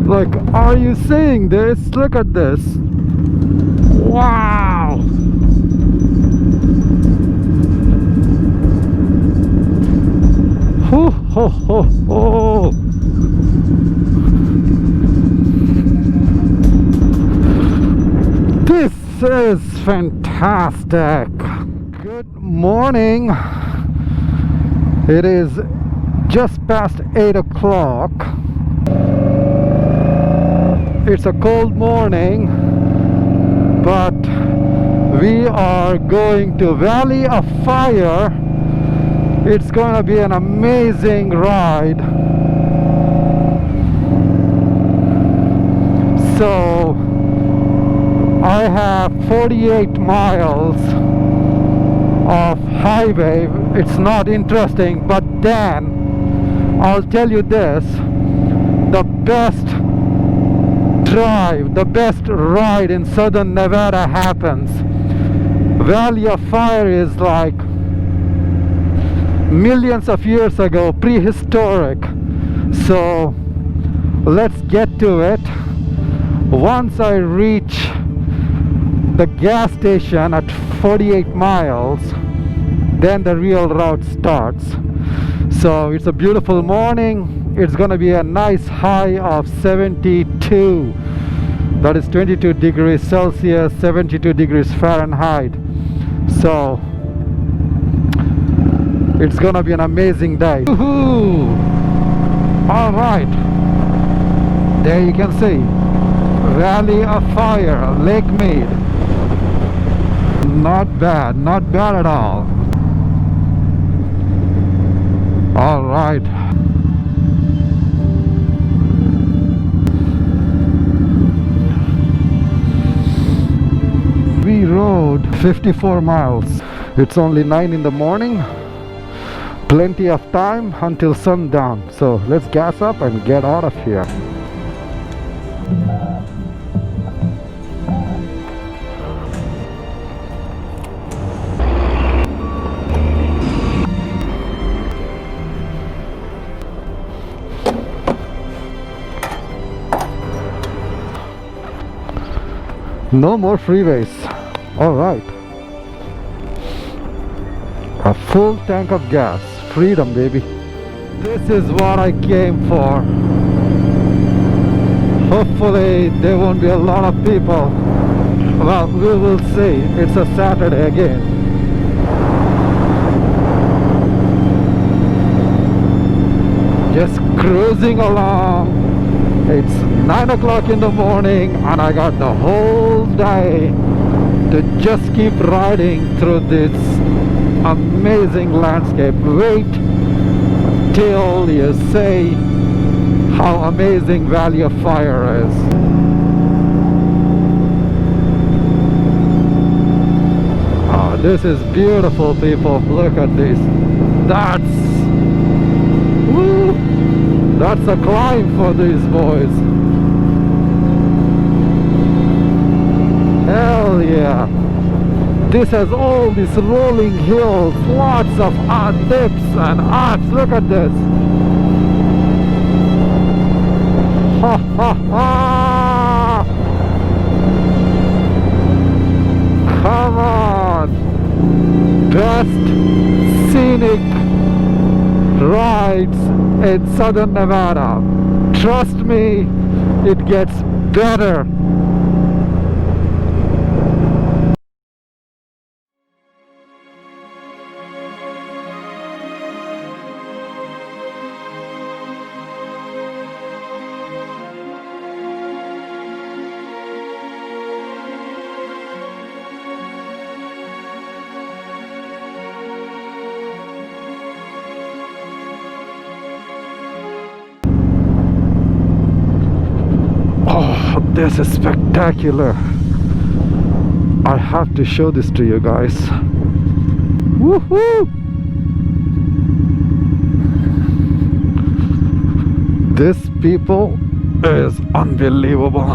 Like, are you seeing this? Look at this. Wow. Ho ho ho ho. This is fantastic. Good morning. It is just past 8 o'clock. It's a cold morning, but we are going to Valley of Fire. It's going to be an amazing ride. So I have 48 miles of highway. It's not interesting, but then I'll tell you this: the best drive, the best ride in southern Nevada happens. Valley of Fire is like millions of years ago, prehistoric. So let's get to it. Once I reach the gas station at 48 miles, then the real route starts. So it's a beautiful morning. It's gonna be a nice high of 72. That is 22 degrees Celsius, 72 degrees Fahrenheit. So it's gonna be an amazing day. Woohoo! All right, there you can see Valley of Fire, Lake Mead. Not bad, not bad at all. All right. We rode 54 miles. It's only 9 in the morning. Plenty of time until sundown. So let's gas up and get out of here. No more freeways. All right. A full tank of gas. Freedom, baby. This is what I came for. Hopefully there won't be a lot of people. Well, we will see. It's a Saturday again. Just cruising along. It's 9 o'clock in the morning and I got the whole day to just keep riding through this amazing landscape. Wait till you see how amazing Valley of Fire is. Oh, this is beautiful, people. Look at this. That's a climb for these boys. Hell yeah. This has all these rolling hills, lots of dips and ups. Look at this. Ha ha ha. Come on. Best scenic rides in southern Nevada. Trust me, it gets better. This is spectacular. I have to show this to you guys. Woohoo! This people is unbelievable.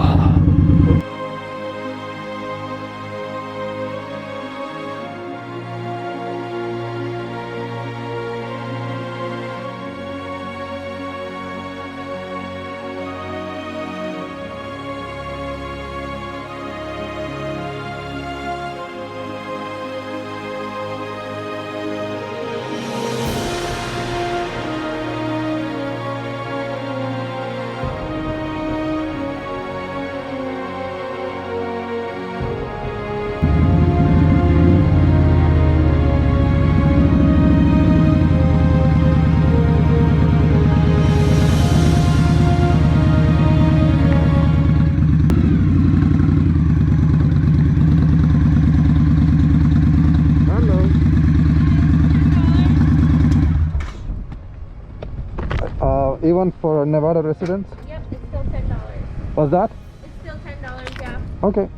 Even for Nevada residents? Yep, it's still $10. What's that? It's still $10, yeah. Okay.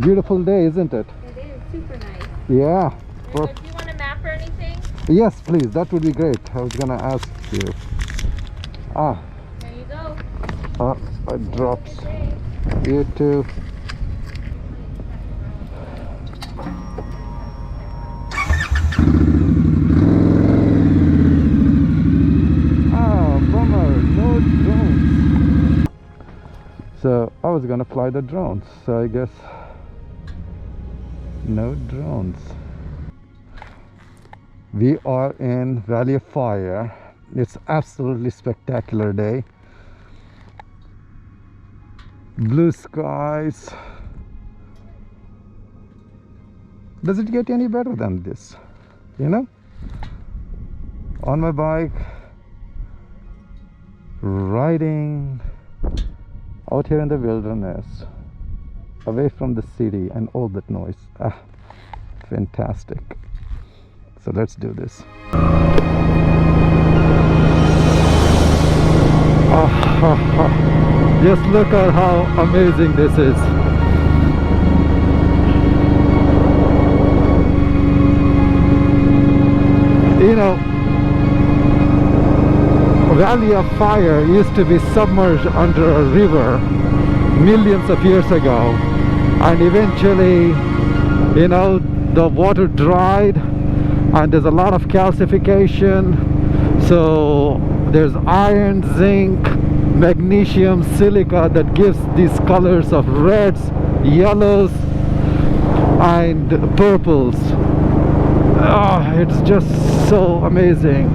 Beautiful day, isn't it? It is super nice. Yeah. Do you want a map or anything? Yes, please. That would be great. I was gonna ask you. There you go. It drops. Good day. You too. Bummer. No drones. So I was gonna fly the drones. So I guess no drones. We are in Valley of Fire. It's absolutely spectacular day. Blue skies. Does it get any better than this? You know? On my bike, riding out here in the wilderness, away from the city and all that noise. Fantastic. So let's do this. Just look at how amazing this is. You know, Valley of Fire used to be submerged under a river millions of years ago, and eventually, you know, the water dried and there's a lot of calcification, so there's iron, zinc, magnesium, silica that gives these colors of reds, yellows and purples. It's just so amazing.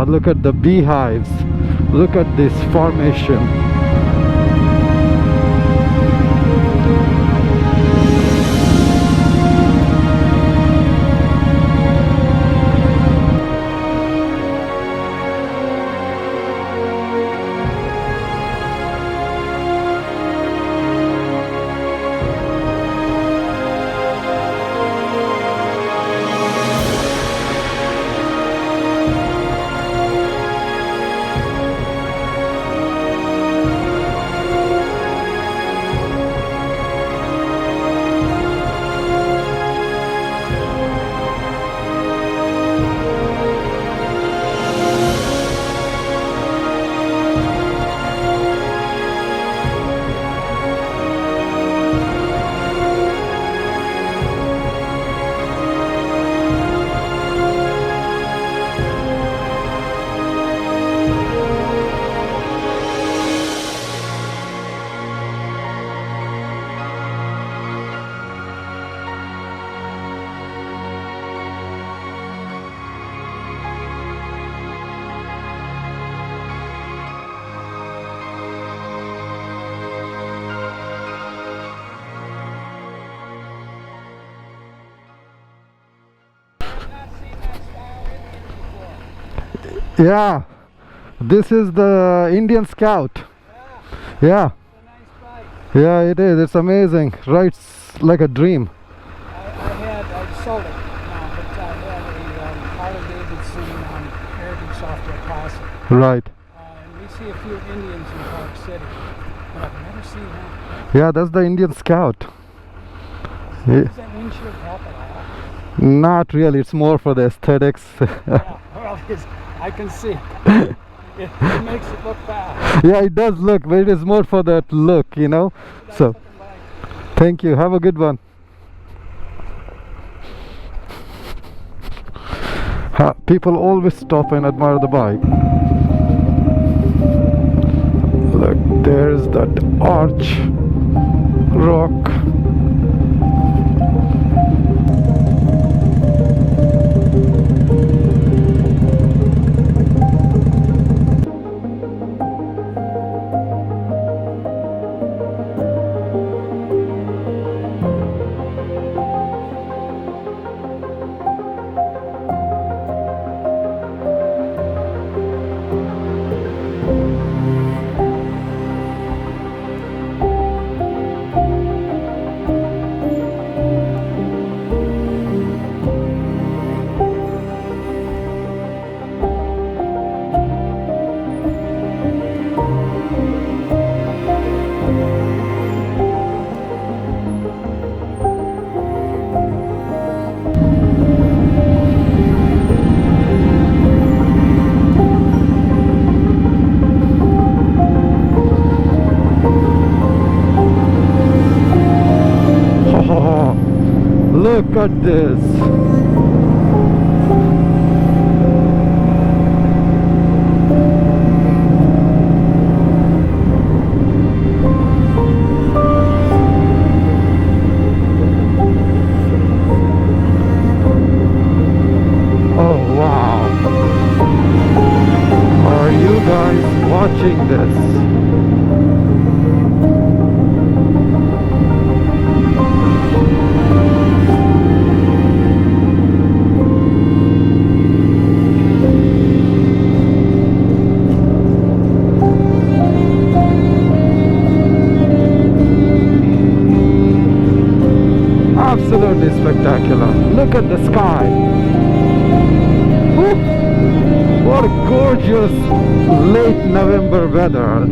Look at the beehives. Look at this formation. Yeah, this is the Indian Scout. Yeah, yeah, it is. It's amazing. Rides like a dream. I sold it now, but I had a Harley Davidson Heritage Software Classic. Right. And we see a few Indians in Park City, but I've never seen that. Yeah, that's the Indian Scout. Does that windshield help at all? Not really. It's more for the aesthetics. Yeah, well, I can see it. It makes it look fast. Yeah, it does look, but it is more for that look, you know. So, thank you. Have a good one. People always stop and admire the bike. Look, there's that arch rock. at this. Oh wow. Are you guys watching this? Absolutely spectacular. Look at the sky. Woo! What a gorgeous late November weather.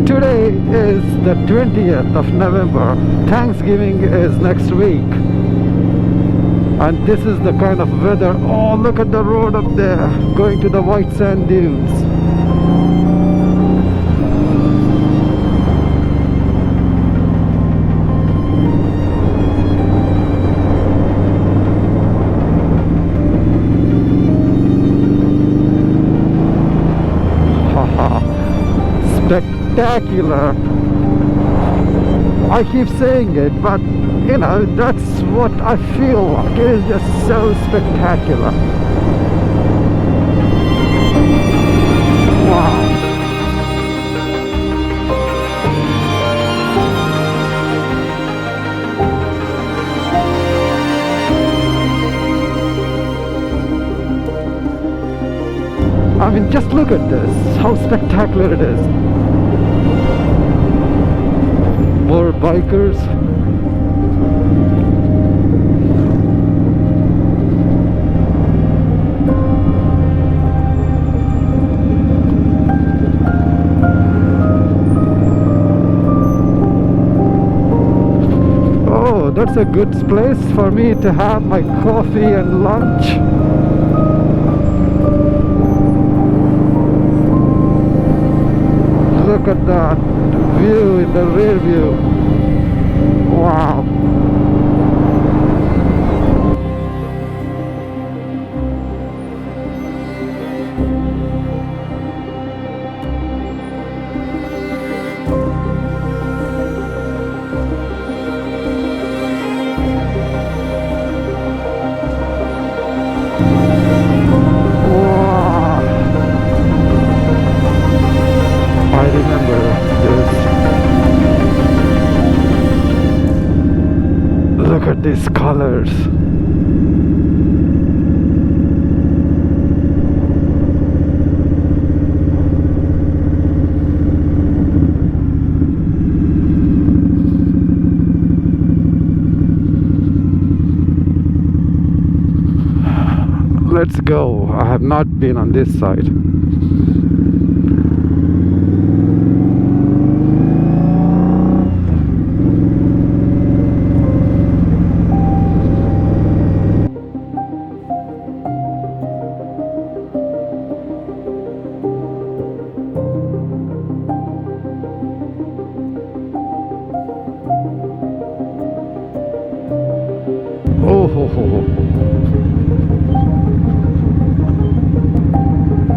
Today is the 20th of November. Thanksgiving is next week. And this is the kind of weather. Oh, look at the road up there going to the white sand dunes. Spectacular. I keep saying it, but you know, that's what I feel like. It is just so spectacular. Wow. I mean, just look at this, how spectacular it is. More bikers. Oh, that's a good place for me to have my coffee and lunch. Look at that view in the rear view. Wow. I remember this. Look at these colors. Let's go. I have not been on this side. Oh, ho, ho, ho.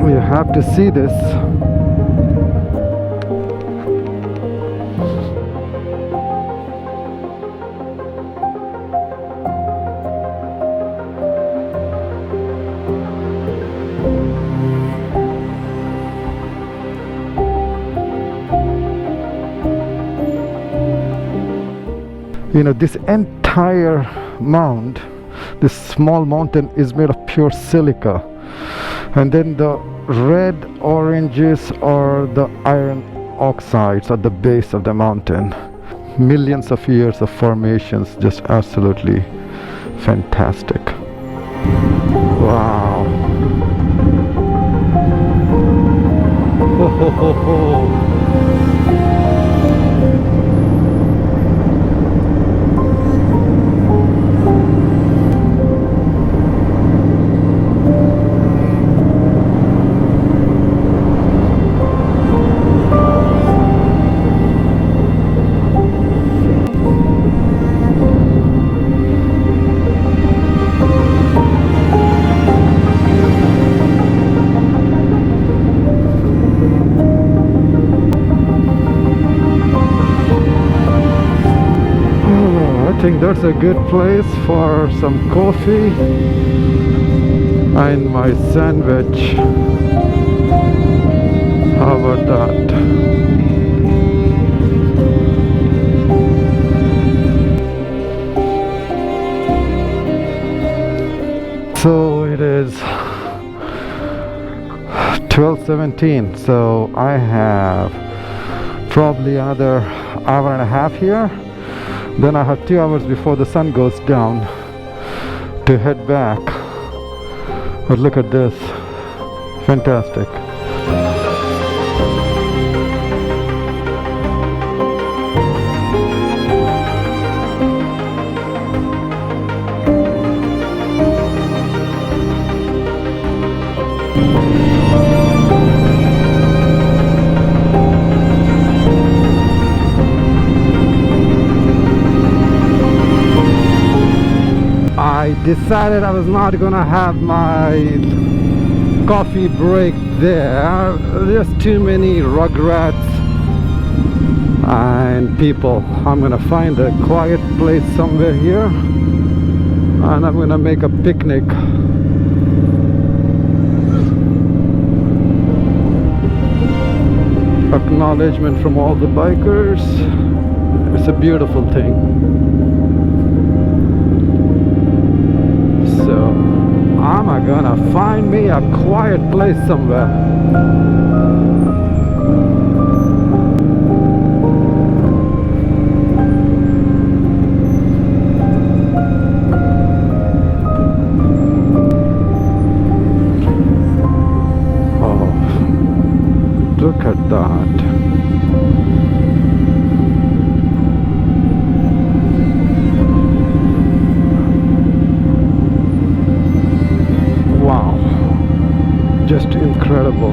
We have to see this. You know, this entire mound, this small mountain, is made of pure silica, and then the red oranges are the iron oxides at the base of the mountain. Millions of years of formations, just absolutely fantastic. Wow. Ho, ho, ho, ho. think that's a good place for some coffee and my sandwich. How about that? So it is 12:17, so I have probably another hour and a half here. Then I have 2 hours before the sun goes down to head back. But look at this, fantastic. I decided I was not gonna have my coffee break there. There's too many rugrats and people. I'm gonna find a quiet place somewhere here and I'm gonna make a picnic. Acknowledgement from all the bikers. It's a beautiful thing. So I'm gonna find me a quiet place somewhere. Oh, look at that. Just incredible.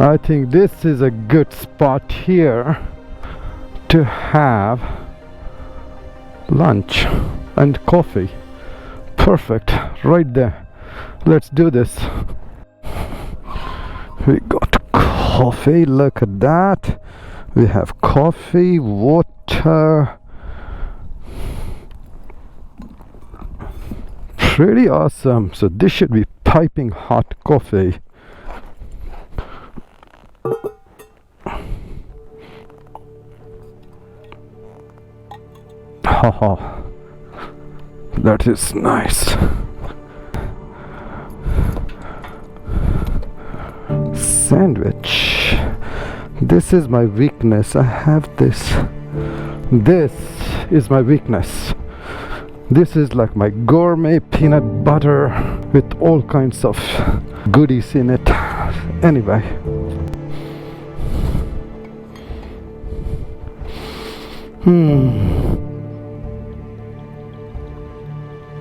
I think this is a good spot here to have lunch and coffee. Perfect, right there. Let's do this. We got coffee, look at that. We have coffee, water. Pretty awesome. So this should be piping hot coffee. Haha. That is nice. Sandwich. This is my weakness. I have this. This is my weakness. This is like my gourmet peanut butter with all kinds of goodies in it. Anyway.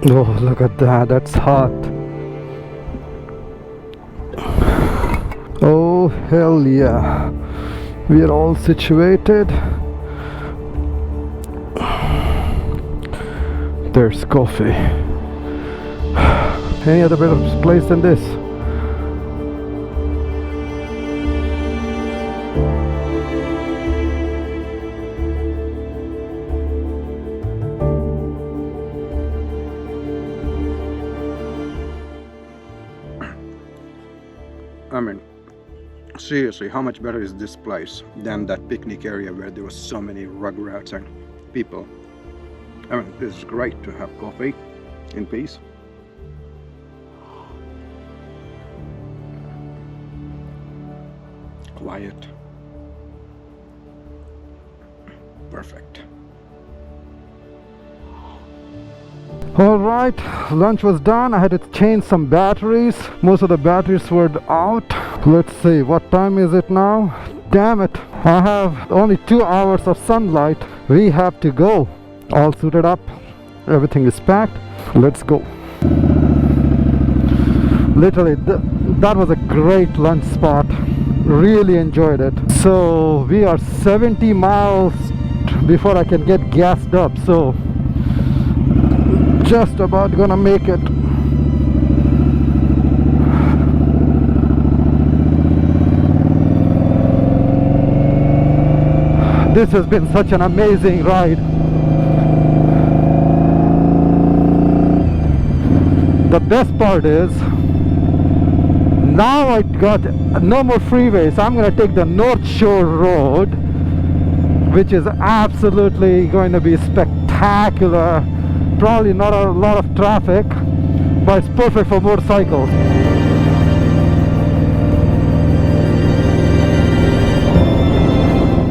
Oh, look at that. That's hot. Oh, hell yeah. We are all situated. There's coffee. Any other better place than this? I mean, seriously, how much better is this place than that picnic area where there was so many rugrats and people? I mean, this is great to have coffee in peace. Quiet. Perfect. Alright, lunch was done. I had to change some batteries. Most of the batteries were out. Let's see, what time is it now? Damn it, I have only 2 hours of sunlight. We have to go. All suited up. Everything is packed. Let's go. Literally, that was a great lunch spot. Really enjoyed it. So we are 70 miles before I can get gassed up. So just about gonna make it. This has been such an amazing ride. The best part is now I got no more freeways. I'm going to take the North Shore Road, which is absolutely going to be spectacular. Probably not a lot of traffic, but it's perfect for motorcycles.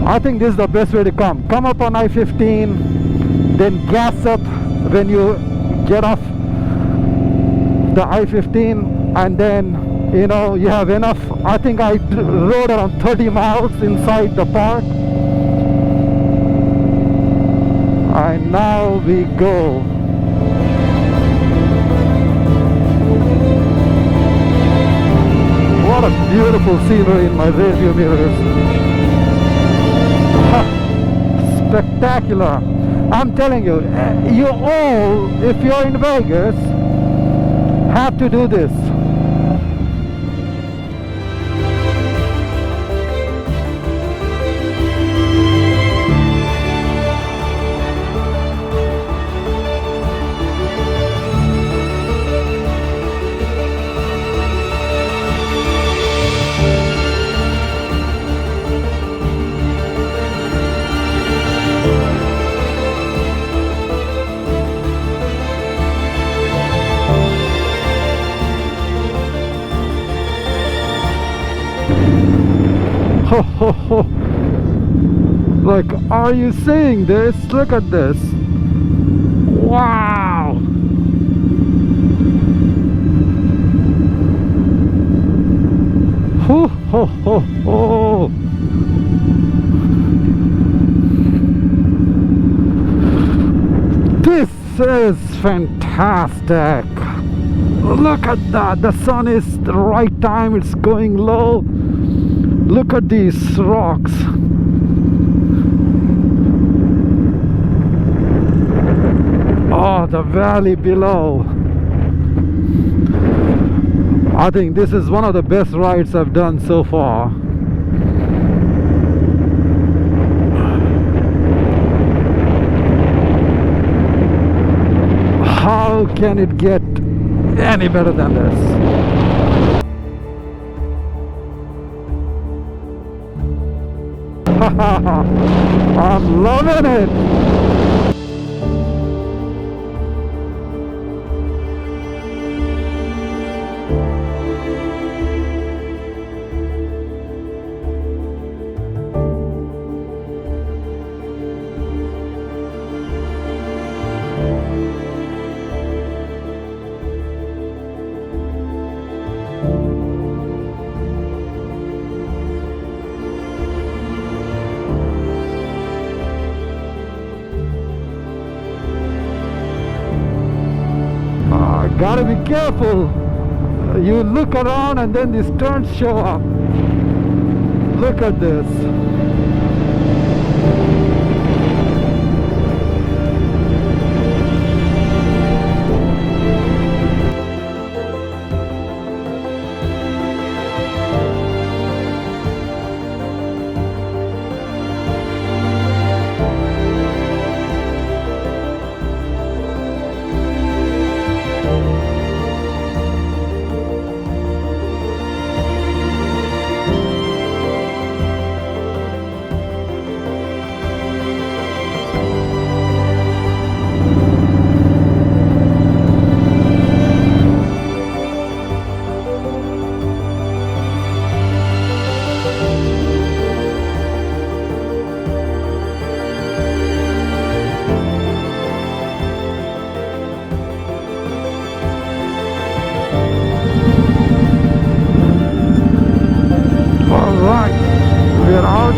I think this is the best way to come. Come up on I-15, then gas up when you get off the I-15, and then you know you have enough. I think I rode around 30 miles inside the park, and now we go. What a beautiful scenery in my rearview mirrors. Spectacular. I'm telling you, you all, if you're in Vegas, have to do this. Like, are you seeing this? Look at this. Wow. Ho ho ho ho. This is fantastic. Look at that. The sun is the right time. It's going low. Look at these rocks. Oh, the valley below. I think this is one of the best rides I've done so far. How can it get any better than this? I'm loving it. Gotta be careful. You look around and then these turns show up. Look at this.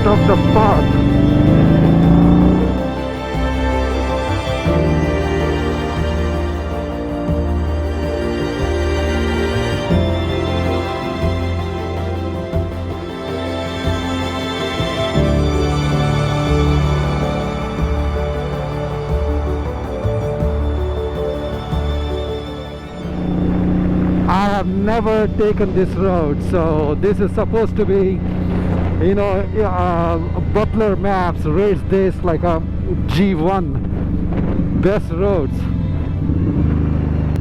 Of the park. I have never taken this road, so this is supposed to be You know, Butler Maps rates this like a G1 best roads.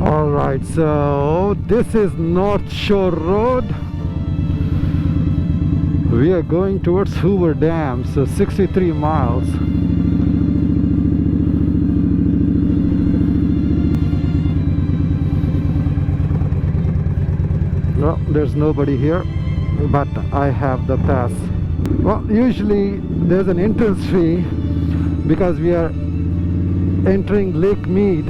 All right, so this is North Shore Road. We are going towards Hoover Dam, so 63 miles. Well, there's nobody here, but I have the pass. Well, usually there's an entrance fee because we are entering Lake Mead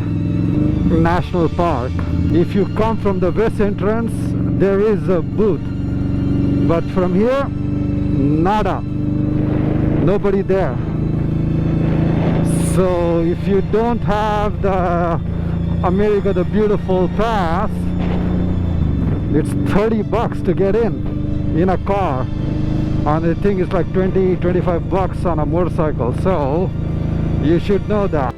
National Park. If you come from the west entrance, there is a booth, but from here, nada, nobody there. So if you don't have the America the Beautiful pass, it's $30 to get in a car, and I think it's like 20-25 bucks on a motorcycle, so you should know that.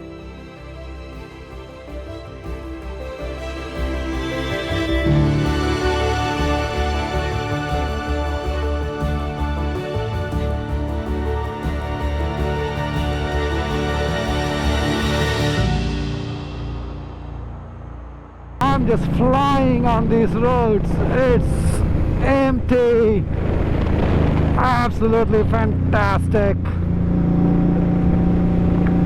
I'm just flying on these roads. It's empty. Absolutely fantastic.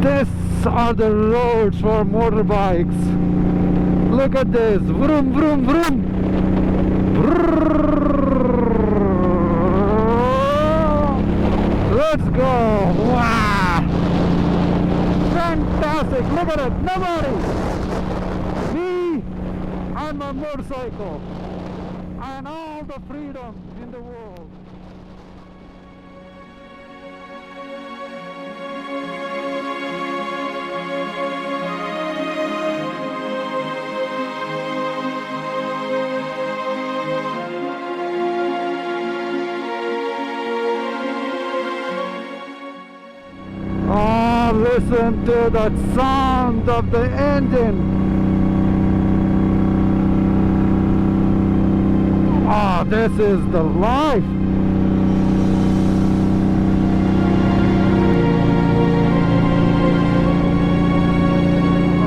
These are the roads for motorbikes. Look at this. Vroom, vroom, vroom. Let's go. Wow. Fantastic. Look at it. Nobody. And my motorcycle and all the freedom in the world. Oh, listen to that sound of the engine. Ah, this is the life.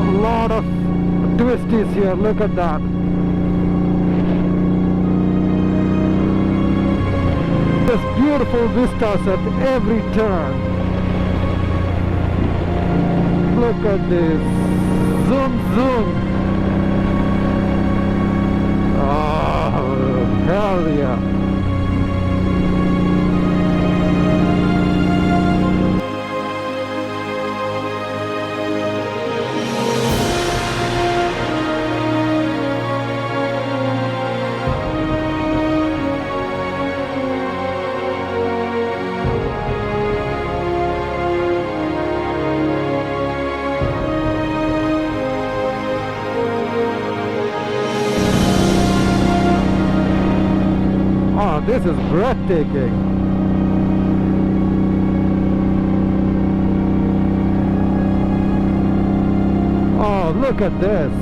A lot of twisties here, look at that. Just beautiful vistas at every turn. Look at this. Zoom, zoom. Hell yeah. This is breathtaking. Oh, look at this.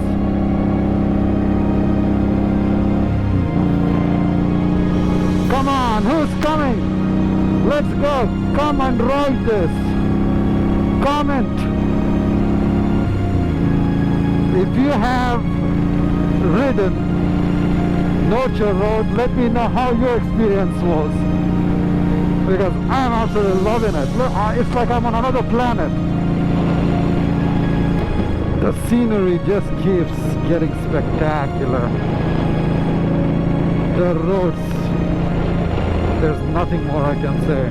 Come on, who's coming? Let's go. Come and ride this. Comment. If you have ridden North Shore Road, let me know how your experience was, because I'm absolutely loving it. Look, it's like I'm on another planet. The scenery just keeps getting spectacular. The roads, there's nothing more I can say.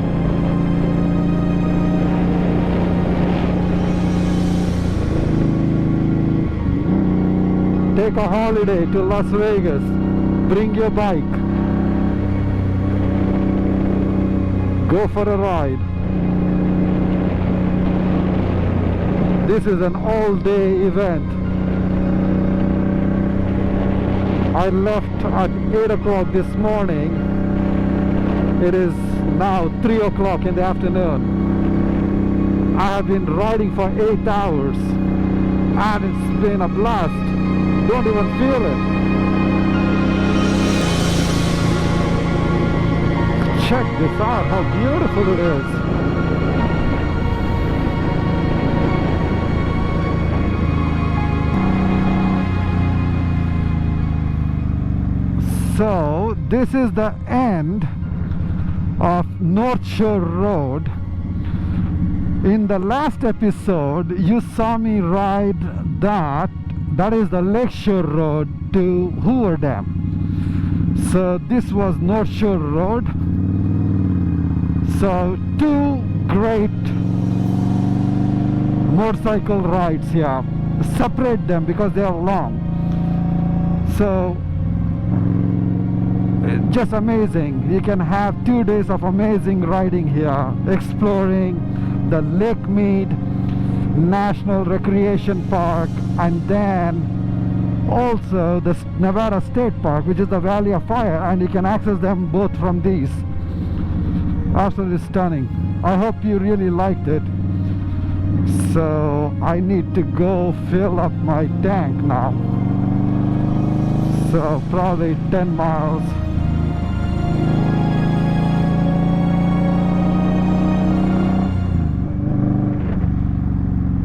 Take a holiday to Las Vegas. Bring your bike. Go for a ride. This is an all-day event. I left at 8 o'clock this morning. It is now 3 o'clock in the afternoon. I have been riding for 8 hours and it's been a blast. Don't even feel it. Check this out, how beautiful it is. So this is the end of North Shore Road. In the last episode you saw me ride that is the Lakeshore Road to Hoover Dam. So this was North Shore Road. So two great motorcycle rides here. Separate them because they are long. So just amazing. You can have 2 days of amazing riding here, exploring the Lake Mead National Recreation Park, and then also the Nevada State Park, which is the Valley of Fire, and you can access them both from these. Absolutely stunning. I hope you really liked it. So I need to go fill up my tank now. So probably 10 miles.